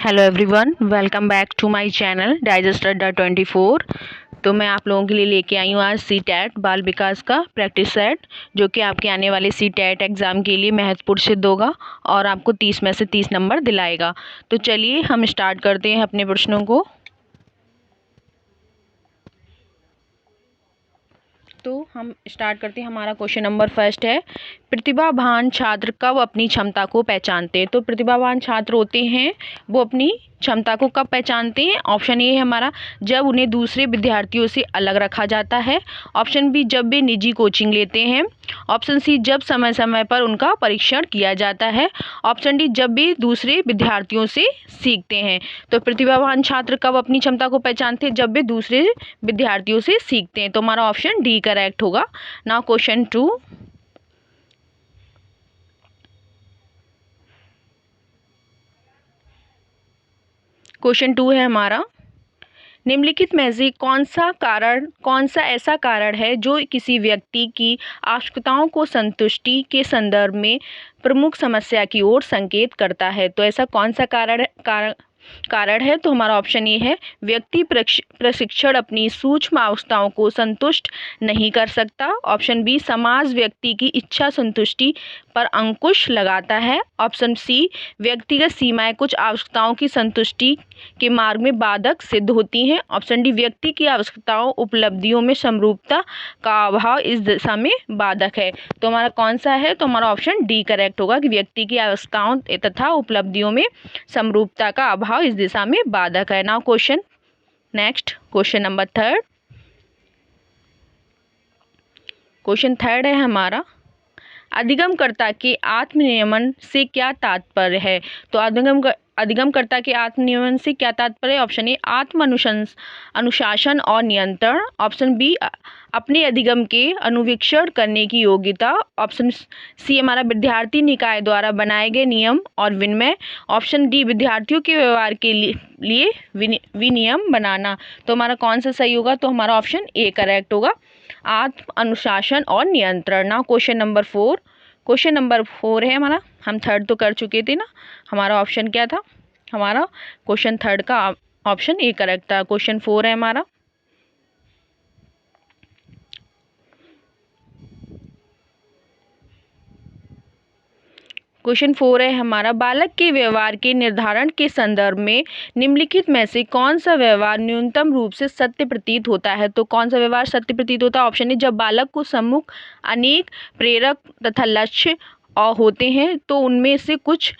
Hello everyone, welcome back to my channel डाइजेस्टर.24। तो मैं आप लोगों के लिए लेके आई हूँ आज सी टैट बाल विकास का प्रैक्टिस सेट, जो कि आपके आने वाले सी टैट एग्ज़ाम के लिए महत्वपूर्ण सिद्ध होगा और आपको 30 में से 30 नंबर दिलाएगा। तो चलिए हम स्टार्ट करते हैं अपने प्रश्नों को। तो हम स्टार्ट करते हैं। हमारा क्वेश्चन नंबर फर्स्ट है, प्रतिभावान छात्र कब अपनी क्षमता को पहचानते हैं। तो प्रतिभावान छात्र होते हैं वो अपनी क्षमता को कब पहचानते हैं। ऑप्शन ए है हमारा, जब उन्हें दूसरे विद्यार्थियों से अलग रखा जाता है। ऑप्शन बी, जब वे निजी कोचिंग लेते हैं। ऑप्शन सी, जब समय समय पर उनका परीक्षण किया जाता है। ऑप्शन डी, जब वे दूसरे विद्यार्थियों से सीखते हैं। तो प्रतिभावान छात्र कब अपनी क्षमता को पहचानते हैं, जब वे दूसरे विद्यार्थियों से सीखते हैं। तो हमारा ऑप्शन डी करेक्ट होगा। Now question 2। क्वेश्चन 2 है हमारा, निम्नलिखित में से कौन सा ऐसा कारण है जो किसी व्यक्ति की आवश्यकताओं को संतुष्टि के संदर्भ में प्रमुख समस्या की ओर संकेत करता है। तो ऐसा कौन सा कारण है। तो हमारा ऑप्शन ए है, व्यक्ति प्रशिक्षण अपनी सूक्ष्म आवश्यकताओं को संतुष्ट नहीं कर सकता। ऑप्शन बी, समाज व्यक्ति की इच्छा संतुष्टि पर अंकुश लगाता है। ऑप्शन सी, व्यक्तिगत सीमाएं कुछ आवश्यकताओं की संतुष्टि के मार्ग में बाधक सिद्ध होती हैं। ऑप्शन डी, व्यक्ति की आवश्यकताओं उपलब्धियों में समरूपता का अभाव इस दिशा में बाधक है। तो हमारा कौन सा है। तो हमारा ऑप्शन डी करेक्ट होगा कि व्यक्ति की आवश्यकताओं तथा उपलब्धियों में समरूपता का अभाव इस दिशा में बाधक है। Now question next, question number third. Question third है हमारा, अधिगमकर्ता के आत्मनियमन से क्या तात्पर्य है। तो अधिगमकर्ता के आत्मनियमन से क्या तात्पर्य। ऑप्शन ए, अनुशासन और नियंत्रण। ऑप्शन बी, अपने अधिगम के अनुवीक्षण करने की योग्यता। ऑप्शन सी हमारा, विद्यार्थी निकाय द्वारा बनाए गए नियम और विनियम। ऑप्शन डी, विद्यार्थियों के व्यवहार के लिए विनियम बनाना। तो हमारा कौन सा सही होगा। तो हमारा ऑप्शन ए करेक्ट होगा, आत्म अनुशासन और नियंत्रण। ना क्वेश्चन नंबर 4। क्वेश्चन नंबर 4 है हमारा, हम थर्ड तो कर चुके थे ना। हमारा ऑप्शन क्या था। हमारा क्वेश्चन थर्ड का ऑप्शन ए करेक्ट था। क्वेश्चन 4 है हमारा, क्वेश्चन 4 है हमारा, बालक के व्यवहार के निर्धारण के संदर्भ में निम्नलिखित में से कौन सा व्यवहार न्यूनतम रूप से सत्य प्रतीत होता है। तो कौन सा व्यवहार सत्य प्रतीत होता है। ऑप्शन है, जब बालक को सम्मुख अनेक प्रेरक तथा लक्ष्य होते हैं तो उनमें से कुछ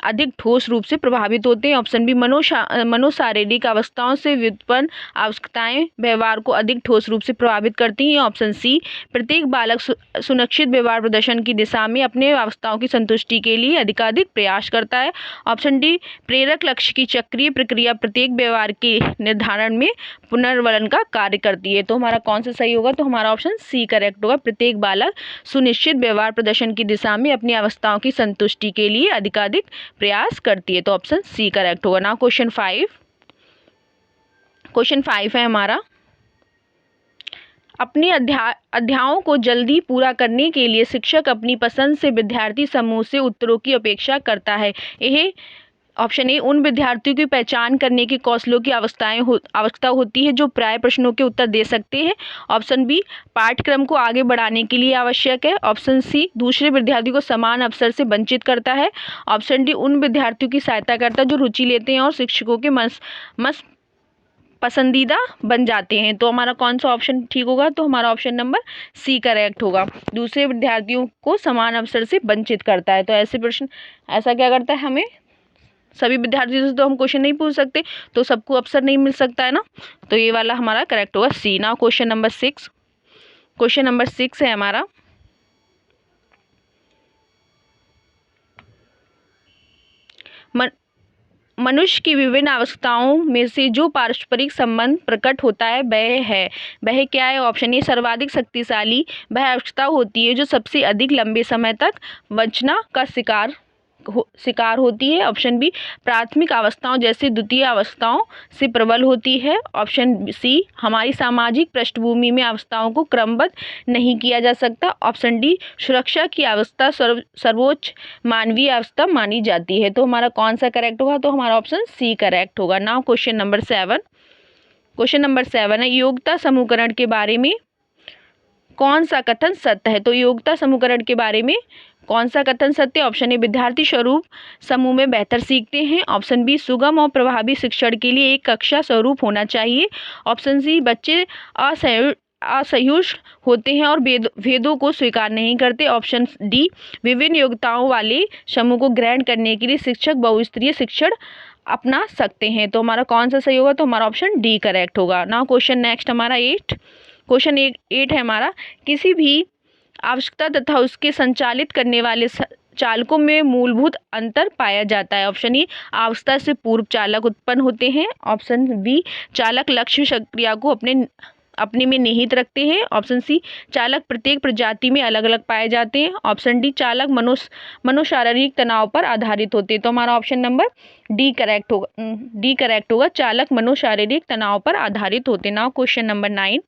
अधिक ठोस रूप से प्रभावित होते हैं। ऑप्शन बी, मनोशारीरिक अवस्थाओं से व्युत्पन्न आवश्यकताएं व्यवहार को अधिक ठोस रूप से प्रभावित करती हैं। ऑप्शन सी, प्रत्येक बालक सुनिश्चित व्यवहार प्रदर्शन की दिशा में अपने आवश्यकताओं की संतुष्टि के लिए अधिकाधिक प्रयास करता है। ऑप्शन डी, प्रेरक लक्ष्य की चक्रीय प्रक्रिया प्रत्येक व्यवहार के निर्धारण में पुनर्वलन का कार्य करती है। तो हमारा कौन सा सही होगा। तो हमारा ऑप्शन सी करेक्ट होगा, प्रत्येक बालक सुनिश्चित व्यवहार प्रदर्शन की दिशा में अपनी आवश्यकताओं की संतुष्टि के लिए अधिकाधिक प्रयास करती है। तो ऑप्शन सी करेक्ट होगा। ना क्वेश्चन 5। क्वेश्चन 5 है हमारा, अपने अध्यायों को जल्दी पूरा करने के लिए शिक्षक अपनी पसंद से विद्यार्थी समूह से उत्तरों की अपेक्षा करता है। यह ऑप्शन ए, उन विद्यार्थियों की पहचान करने के कौशलों की आवश्यकता होती है जो प्राय प्रश्नों के उत्तर दे सकते हैं। ऑप्शन बी, पाठ्यक्रम को आगे बढ़ाने के लिए आवश्यक है। ऑप्शन सी, दूसरे विद्यार्थियों को समान अवसर से वंचित करता है। ऑप्शन डी, उन विद्यार्थियों की सहायता करता है जो रुचि लेते हैं और शिक्षकों के मस पसंदीदा बन जाते हैं। तो हमारा कौन सा ऑप्शन ठीक होगा। तो हमारा ऑप्शन नंबर सी करेक्ट होगा, दूसरे विद्यार्थियों को समान अवसर से वंचित करता है। तो ऐसे प्रश्न ऐसा क्या करता है, हमें सभी विद्यार्थियों से तो हम क्वेश्चन नहीं पूछ सकते, तो सबको अवसर नहीं मिल सकता है ना। तो ये वाला हमारा करेक्ट होगा सी। ना क्वेश्चन नंबर 6। क्वेश्चन नंबर 6 है हमारा, मनुष्य की विभिन्न आवश्यकताओं में से जो पारस्परिक संबंध प्रकट होता है वह क्या है। ऑप्शन ए, सर्वाधिक शक्तिशाली वह आवश्यकता होती है जो सबसे अधिक लंबे समय तक वंचना का शिकार शिकार होती है। ऑप्शन बी प्राथमिक अवस्थाओं जैसे द्वितीय अवस्थाओं से प्रबल होती है। ऑप्शन सी हमारी सामाजिक पृष्ठभूमि में अवस्थाओं को क्रमबद्ध नहीं किया जा सकता। ऑप्शन डी सुरक्षा की अवस्था सर्वोच्च मानवीय अवस्था मानी जाती है। तो हमारा कौन सा करेक्ट होगा? तो हमारा ऑप्शन सी करेक्ट होगा। Now question number 7। Question number 7 है योग्यता समूहकरण के बारे में कौन सा कथन सत्य है? तो योग्यता समूहकरण के बारे में कौन सा कथन सत्य? ऑप्शन ए विद्यार्थी स्वरूप समूह में बेहतर सीखते हैं। ऑप्शन बी सुगम और प्रभावी शिक्षण के लिए एक कक्षा स्वरूप होना चाहिए। ऑप्शन सी बच्चे असहिष्णु होते हैं और भेदों को स्वीकार नहीं करते। ऑप्शन डी विभिन्न योग्यताओं वाले समूह को ग्रहण करने के लिए शिक्षक बहुस्तरीय शिक्षण अपना सकते हैं। तो हमारा कौन सा सही होगा? तो हमारा ऑप्शन डी करेक्ट होगा। नाउ क्वेश्चन नेक्स्ट हमारा 8। क्वेश्चन 8 है हमारा किसी भी आवश्यकता तथा उसके संचालित करने वाले चालकों में मूलभूत अंतर पाया जाता है। ऑप्शन ए आवश्यकता से पूर्व चालक उत्पन्न होते हैं। ऑप्शन बी चालक लक्ष्य क्रिया को अपने में निहित रखते हैं। ऑप्शन सी चालक प्रत्येक प्रजाति में अलग अलग पाए जाते हैं। ऑप्शन डी चालक मनोशारीरिक तनाव पर आधारित होते हैं। तो हमारा ऑप्शन नंबर डी करेक्ट होगा। चालक मनोशारीरिक तनाव पर आधारित होते हैं। Now question number 9।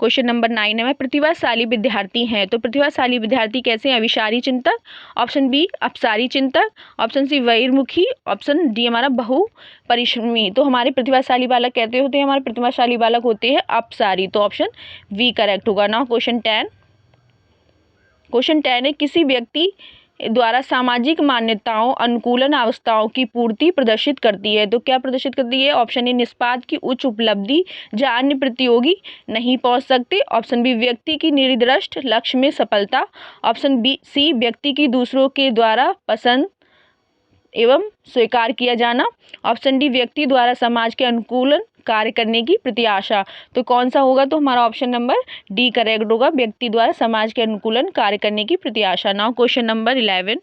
Question number 9 है प्रतिभाशाली विद्यार्थी हैं तो प्रतिभाशाली विद्यार्थी कैसे हैं? अभिसारी चिंतक। ऑप्शन बी अपसारी चिंतक। ऑप्शन सी बहिर्मुखी। ऑप्शन डी हमारा बहु परिश्रमी। तो हमारे प्रतिभाशाली बालक कहते होते हैं हमारे प्रतिभाशाली बालक होते हैं अपसारी। तो ऑप्शन वी करेक्ट होगा। ना क्वेश्चन 10। क्वेश्चन 10 है किसी व्यक्ति द्वारा सामाजिक मान्यताओं अनुकूलन अवस्थाओं की पूर्ति प्रदर्शित करती है। तो क्या प्रदर्शित करती है? ऑप्शन ए निष्पाद की उच्च उपलब्धि जहाँ अन्य प्रतियोगी नहीं पहुंच सकते। ऑप्शन बी व्यक्ति की निर्दिष्ट लक्ष्य में सफलता। ऑप्शन बी सी व्यक्ति की दूसरों के द्वारा पसंद एवं स्वीकार किया जाना। ऑप्शन डी व्यक्ति द्वारा समाज के अनुकूलन कार्य करने की प्रत्याशा। तो कौन सा होगा? तो हमारा ऑप्शन नंबर डी करेक्ट होगा, व्यक्ति द्वारा समाज के अनुकूलन कार्य करने की प्रत्याशा। Now question number 11।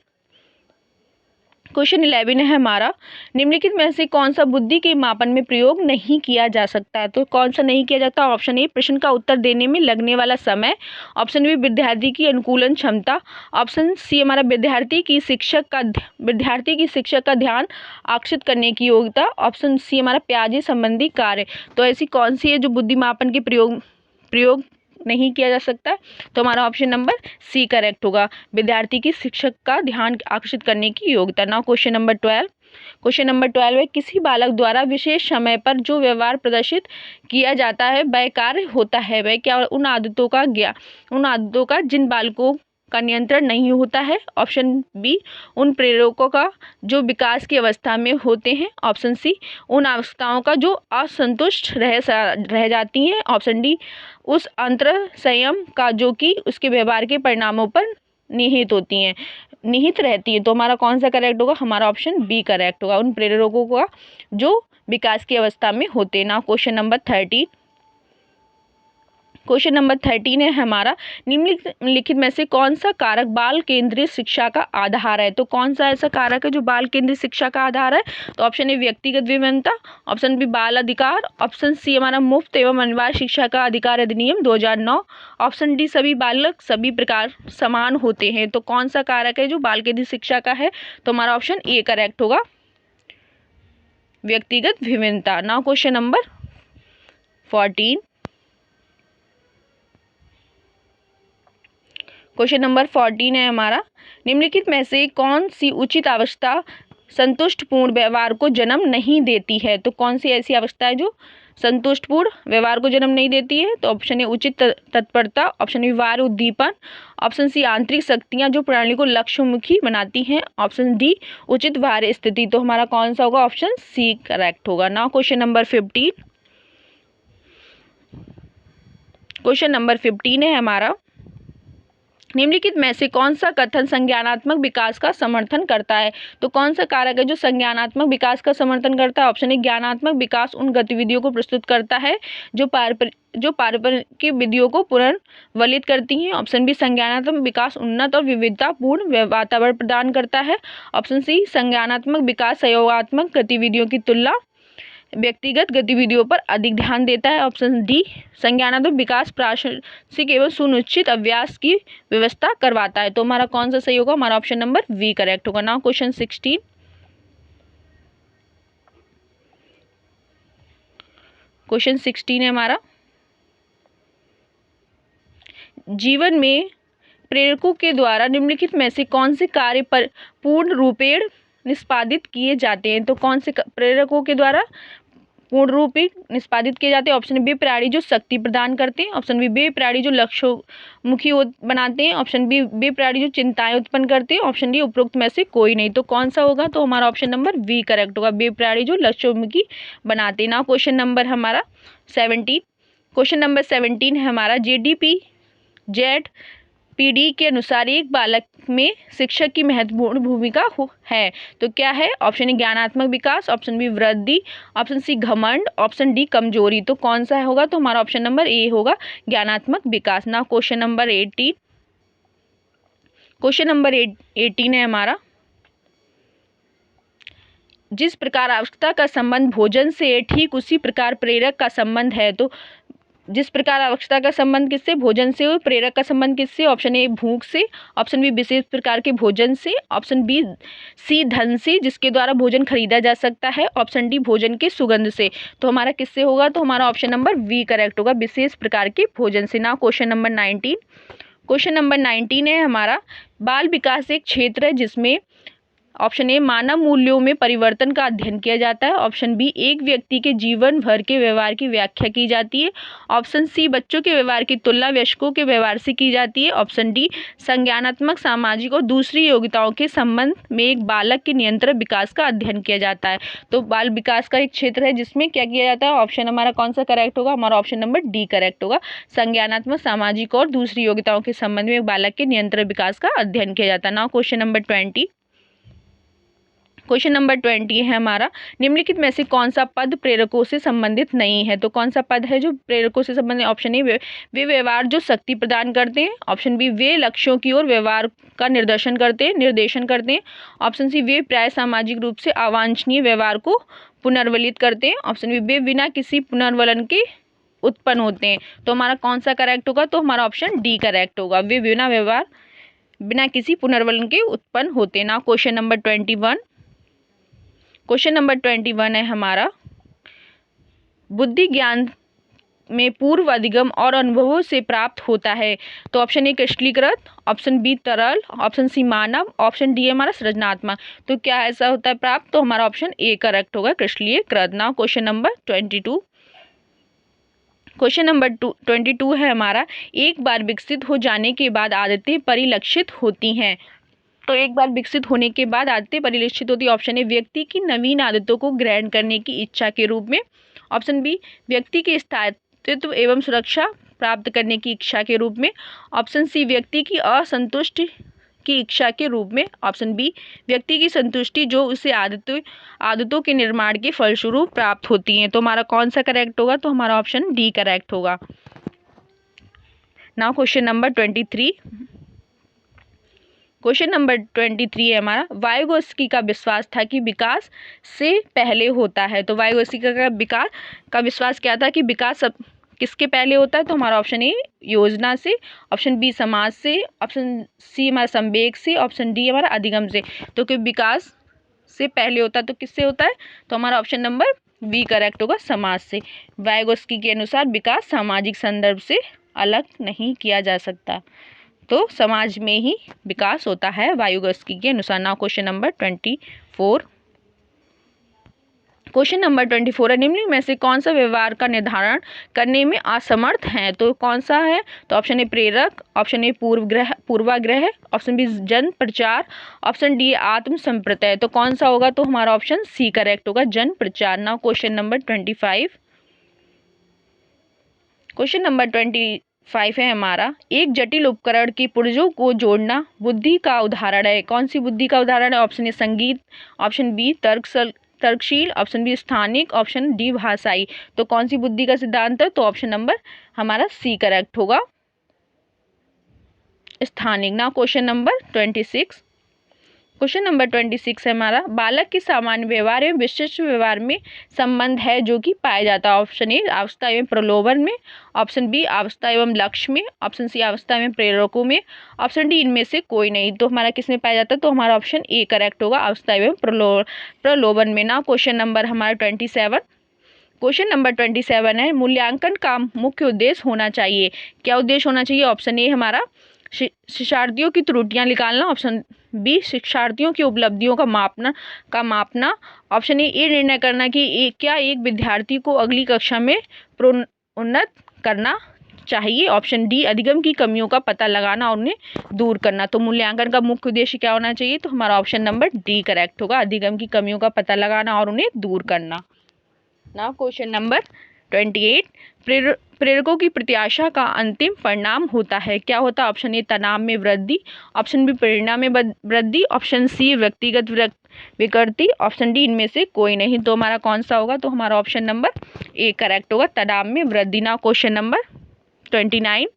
क्वेश्चन 11 है हमारा निम्नलिखित में से कौन सा बुद्धि के मापन में प्रयोग नहीं किया जा सकता है? तो कौन सा नहीं किया जाता? ऑप्शन ए प्रश्न का उत्तर देने में लगने वाला समय। ऑप्शन बी विद्यार्थी की अनुकूलन क्षमता। ऑप्शन सी हमारा विद्यार्थी की शिक्षक का ध्यान आकर्षित करने की योग्यता। ऑप्शन सी हमारा प्याजे संबंधी कार्य। तो ऐसी कौन सी है जो बुद्धि मापन के प्रयोग नहीं किया जा सकता? तो हमारा ऑप्शन नंबर सी करेक्ट होगा, विद्यार्थी की शिक्षक का ध्यान आकर्षित करने की योग्यता। Now question number 12। Question number 12 है किसी बालक द्वारा विशेष समय पर जो व्यवहार प्रदर्शित किया जाता है वह कार्य होता है। वह क्या? उन आदतों का जिन बालकों का नियंत्रण नहीं होता है। ऑप्शन बी उन प्रेरकों का जो विकास की अवस्था में होते हैं। ऑप्शन सी उन अवस्थाओं का जो असंतुष्ट रह जाती हैं। ऑप्शन डी उस अंतर संयम का जो कि उसके व्यवहार के परिणामों पर निहित रहती है। तो हमारा कौन सा करेक्ट होगा? हमारा ऑप्शन बी करेक्ट होगा, उन प्रेरकों का जो विकास की अवस्था में होते हैं। ना क्वेश्चन नंबर 13। क्वेश्चन नंबर 13 है हमारा निम्नलिखित में से कौन सा कारक बाल केंद्रित शिक्षा का आधार है? तो कौन सा ऐसा कारक है जो बाल केंद्रित शिक्षा का आधार है? तो ऑप्शन ए व्यक्तिगत विभिन्नता। ऑप्शन बी बाल अधिकार। ऑप्शन सी हमारा मुफ्त एवं अनिवार्य शिक्षा का अधिकार अधिनियम 2009। ऑप्शन डी सभी बालक सभी प्रकार समान होते हैं। तो कौन सा कारक है जो बाल केंद्रित शिक्षा का है? तो हमारा ऑप्शन ए करेक्ट होगा, व्यक्तिगत विभिन्नता। Now question number 14। Question number 14 है हमारा निम्नलिखित में से कौन सी उचित अवस्था संतुष्टपूर्ण व्यवहार को जन्म नहीं देती है? तो कौन सी ऐसी अवस्था है जो संतुष्टपूर्ण व्यवहार को जन्म नहीं देती है? तो ऑप्शन ए उचित तत्परता। ऑप्शन बी बाह्य उद्दीपन। ऑप्शन सी आंतरिक शक्तियां जो प्रणाली को लक्ष्यमुखी बनाती हैं। ऑप्शन डी उचित बाह्य स्थिति। तो हमारा कौन सा होगा? ऑप्शन सी करेक्ट होगा। Now question number 15। Question number 15 है हमारा निम्नलिखित में से कौन सा कथन संज्ञानात्मक विकास का समर्थन करता है? तो कौन सा कारक है जो संज्ञानात्मक विकास का समर्थन करता है? ऑप्शन ए ज्ञानात्मक विकास उन गतिविधियों को प्रस्तुत करता है जो पारंपरिक विधियों को पुनर्वलित करती हैं। ऑप्शन बी संज्ञानात्मक विकास उन्नत और विविधतापूर्ण वातावरण प्रदान करता है। ऑप्शन सी संज्ञानात्मक विकास सहयोगात्मक गतिविधियों की तुलना व्यक्तिगत गतिविधियों पर अधिक ध्यान देता है। ऑप्शन डी, संज्ञानात्मक विकास प्रासंगिक एवं सुनिश्चित अभ्यास की व्यवस्था करवाता है। तो हमारा कौन सा सही होगा? हमारा ऑप्शन नंबर वी करेक्ट होगा। Now question 16। क्वेश्चन 16 है हमारा, जीवन में प्रेरकों के द्वारा निम्नलिखित में से कौन से कार्य पर पूर्ण रूपेण निष्पादित किए जाते हैं? तो कौन से प्रेरकों के द्वारा पूर्ण रूप निष्पादित किए जाते हैं? ऑप्शन बी, प्राणी जो शक्ति प्रदान करते हैं। ऑप्शन बी, प्राणी जो लक्ष्योन्मुखी बनाते हैं। ऑप्शन बी, प्राणी जो चिंताएं उत्पन्न करते हैं। ऑप्शन डी, उपरोक्त में से कोई नहीं। तो कौन सा होगा? तो हमारा ऑप्शन नंबर वी करेक्ट होगा, बी, प्राणी जो लक्ष्योन्मुखी बनाते हैं। ना क्वेश्चन नंबर हमारा 17। क्वेश्चन नंबर 17 है हमारा, JDP-ZPD के अनुसार एक बालक में शिक्षक की महत्वपूर्ण भूमिका है। तो क्या है? ऑप्शन ए ज्ञानात्मक विकास, ऑप्शन बी वृद्धि, ऑप्शन सी घमंड, ऑप्शन डी कमजोरी। तो कौन सा होगा? तो हमारा ऑप्शन नंबर ए होगा, ज्ञानात्मक विकास। ना क्वेश्चन नंबर 18। क्वेश्चन नंबर 18 है हमारा, जिस प्रकार आवश्यकता का संबंध भोजन से ठीक उसी प्रकार प्रेरक का संबंध है। तो जिस प्रकार आवश्यकता का संबंध किससे? भोजन से। और प्रेरक का संबंध किससे? ऑप्शन ए भूख से, ऑप्शन बी विशेष प्रकार के भोजन से, ऑप्शन बी सी धन से जिसके द्वारा भोजन खरीदा जा सकता है, ऑप्शन डी भोजन के सुगंध से। तो हमारा किससे होगा? तो हमारा ऑप्शन नंबर वी करेक्ट होगा, विशेष प्रकार के भोजन से। ना क्वेश्चन नंबर 19। क्वेश्चन नंबर 19 है हमारा, बाल विकास एक क्षेत्र है जिसमें ऑप्शन ए मानव मूल्यों में परिवर्तन का अध्ययन किया जाता है। ऑप्शन बी, एक व्यक्ति के जीवन भर के व्यवहार की व्याख्या की जाती है। ऑप्शन सी, बच्चों के व्यवहार की तुलना वयस्कों के व्यवहार से की जाती है। ऑप्शन डी, संज्ञानात्मक, सामाजिक और दूसरी योग्यताओं के संबंध में एक बालक के निरंतर विकास का अध्ययन किया जाता है। तो बाल विकास का एक क्षेत्र है जिसमें क्या किया जाता है? ऑप्शन हमारा कौन सा करेक्ट होगा? हमारा ऑप्शन नंबर डी करेक्ट होगा, संज्ञानात्मक, सामाजिक और दूसरी योग्यताओं के संबंध में एक बालक के निरंतर विकास का अध्ययन किया जाता है। ना क्वेश्चन नंबर 20। क्वेश्चन नंबर 20 है हमारा, निम्नलिखित में से कौन सा पद प्रेरकों से संबंधित नहीं है? तो कौन सा पद है जो प्रेरकों से संबंधित? ऑप्शन ए, वे व्यवहार जो शक्ति प्रदान करते हैं। ऑप्शन बी, वे लक्ष्यों की ओर व्यवहार का निर्देशन करते हैं। ऑप्शन सी, वे प्राय सामाजिक रूप से अवांछनीय व्यवहार को पुनर्वलित करते हैं। ऑप्शन बी, वे बिना किसी पुनर्वलन के उत्पन्न होते हैं। तो हमारा कौन सा करेक्ट होगा? तो हमारा ऑप्शन डी करेक्ट होगा, वे बिना किसी पुनर्वलन के उत्पन्न होते हैं। ना क्वेश्चन नंबर 21। क्वेश्चन नंबर 21 है हमारा, बुद्धि ज्ञान में पूर्व अधिगम और अनुभवों से प्राप्त होता है। तो ऑप्शन ए क्रिस्टलीकृत, ऑप्शन बी तरल, ऑप्शन सी मानव, ऑप्शन डी हमारा सृजनात्मक। तो क्या ऐसा होता है प्राप्त? तो हमारा ऑप्शन ए करेक्ट होगा, क्रिस्टलीकृत। ना क्वेश्चन नंबर 22। क्वेश्चन नंबर 22 है हमारा, एक बार विकसित हो जाने के बाद आदतें परिलक्षित होती हैं। तो एक बार विकसित होने के बाद आदतें परिलक्षित होती है। ऑप्शन ए, व्यक्ति की नवीन आदतों को ग्रहण करने की इच्छा के रूप में। ऑप्शन बी, व्यक्ति के स्थायित्व एवं सुरक्षा प्राप्त करने की इच्छा के रूप में। ऑप्शन सी, व्यक्ति की असंतुष्टि की इच्छा के रूप में। ऑप्शन बी, व्यक्ति की संतुष्टि जो उसे आदतों के निर्माण के फलस्वरूप प्राप्त होती हैं। तो हमारा कौन सा करेक्ट होगा? तो हमारा ऑप्शन डी करेक्ट होगा। Now question number 23। Question number 23 है हमारा, वाइगोत्स्की का विश्वास था कि विकास से पहले होता है। तो वाइगोत्स्की का विकास का विश्वास क्या था कि विकास सब किसके पहले होता है? तो हमारा ऑप्शन ए योजना से, ऑप्शन बी समाज से, ऑप्शन सी हमारा संवेग से, ऑप्शन डी हमारा अधिगम से। तो कि विकास से पहले होता है तो किससे होता है? तो हमारा ऑप्शन नंबर बी करेक्ट होगा, समाज से। वाइगोत्स्की के अनुसार विकास सामाजिक संदर्भ से अलग नहीं किया जा सकता, तो समाज में ही विकास होता है वाइगोत्स्की के अनुसार। ना क्वेश्चन नंबर 24। क्वेश्चन नंबर 24 है, निम्न में से कौन सा व्यवहार का निर्धारण करने में असमर्थ है? तो कौन सा है? तो ऑप्शन ए प्रेरक, ऑप्शन ए पूर्वाग्रह, ऑप्शन बी जन प्रचार, ऑप्शन डी आत्म संप्रत्यय। तो कौन सा होगा? तो हमारा ऑप्शन सी करेक्ट होगा, जन प्रचार। ना क्वेश्चन नंबर 25। क्वेश्चन नंबर 25 है हमारा, एक जटिल उपकरण के पुर्जों को जोड़ना बुद्धि का उदाहरण है। कौन सी बुद्धि का उदाहरण है? ऑप्शन ए संगीत, ऑप्शन बी तर्कशील, ऑप्शन बी स्थानिक, ऑप्शन डी भाषाई। तो कौन सी बुद्धि का सिद्धांत है? तो ऑप्शन नंबर हमारा सी करेक्ट होगा, स्थानिक। ना क्वेश्चन नंबर 26। क्वेश्चन नंबर 26 है हमारा, बालक के सामान्य व्यवहार एवं विशिष्ट व्यवहार में संबंध है जो कि पाया जाता है। ऑप्शन ए अवस्था एवं प्रलोभन में, ऑप्शन बी अवस्था एवं लक्ष्य में, ऑप्शन सी अवस्था एवं प्रेरकों में, ऑप्शन डी इनमें से कोई नहीं। तो हमारा किस में पाया जाता है? तो हमारा ऑप्शन ए करेक्ट होगा, अवस्था एवं प्रलोभन में ना। क्वेश्चन नंबर हमारा 27, क्वेश्चन नंबर 27 है, मूल्यांकन का मुख्य उद्देश्य होना चाहिए। क्या उद्देश्य होना चाहिए? ऑप्शन ए हमारा शिक्षार्थियों की त्रुटियां निकालना, ऑप्शन बी शिक्षार्थियों की उपलब्धियों का मापना, ऑप्शन ए निर्णय करना कि क्या एक विद्यार्थी को अगली कक्षा में प्रोन्नत करना चाहिए, ऑप्शन डी अधिगम की कमियों का पता लगाना और उन्हें दूर करना। तो मूल्यांकन का मुख्य उद्देश्य क्या होना चाहिए? तो हमारा ऑप्शन नंबर डी करेक्ट होगा, अधिगम की कमियों का पता लगाना और उन्हें दूर करना ना। क्वेश्चन नंबर 28, प्रेरकों की प्रत्याशा का अंतिम परिणाम होता है। क्या होता है? ऑप्शन ए तनाव में वृद्धि, ऑप्शन बी प्रेरणा में वृद्धि, ऑप्शन सी व्यक्तिगत विकृति, ऑप्शन डी इनमें से कोई नहीं। तो हमारा कौन सा होगा? तो हमारा ऑप्शन नंबर ए करेक्ट होगा, तनाव में वृद्धि ना। क्वेश्चन नंबर 29,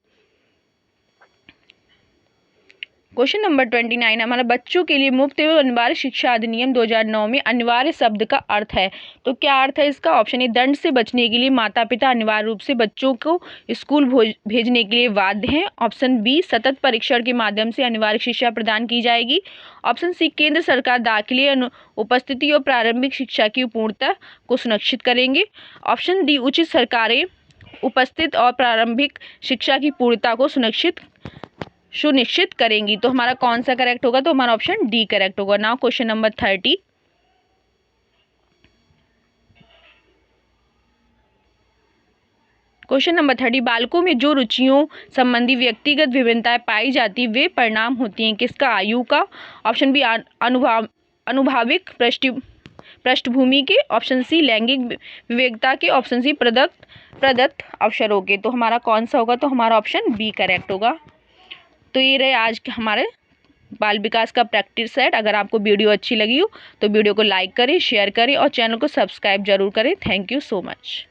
क्वेश्चन नंबर 29 हमारा, बच्चों के लिए मुफ्त एवं अनिवार्य शिक्षा अधिनियम 2009 में अनिवार्य शब्द का अर्थ है। तो क्या अर्थ है इसका? ऑप्शन ए दंड से बचने के लिए माता पिता अनिवार्य रूप से बच्चों को स्कूल भेजने के लिए बाध्य हैं, ऑप्शन बी सतत परीक्षण के माध्यम से अनिवार्य शिक्षा प्रदान की जाएगी, ऑप्शन सी केंद्र सरकार दाखिले उपस्थिति और प्रारंभिक शिक्षा की पूर्णता को सुनिश्चित करेंगे, ऑप्शन डी उचित सरकारें उपस्थित और प्रारंभिक शिक्षा की पूर्णता को सुनिश्चित करेंगी। तो हमारा कौन सा करेक्ट होगा? तो हमारा ऑप्शन डी करेक्ट होगा ना। क्वेश्चन नंबर 30, क्वेश्चन नंबर 30, बालकों में जो रुचियों संबंधी व्यक्तिगत विभिन्नताएं पाई जाती वे परिणाम होती हैं किसका? आयु का, ऑप्शन बी अनुभाविक पृष्ठभूमि के, ऑप्शन सी लैंगिक विवेकता के, ऑप्शन सी प्रदत्त अवसरों के। तो हमारा कौन सा होगा? तो हमारा ऑप्शन बी करेक्ट होगा। तो ये रहे आज के हमारे बाल विकास का प्रैक्टिस सेट। अगर आपको वीडियो अच्छी लगी हो तो वीडियो को लाइक करें, शेयर करें और चैनल को सब्सक्राइब जरूर करें। Thank you so much.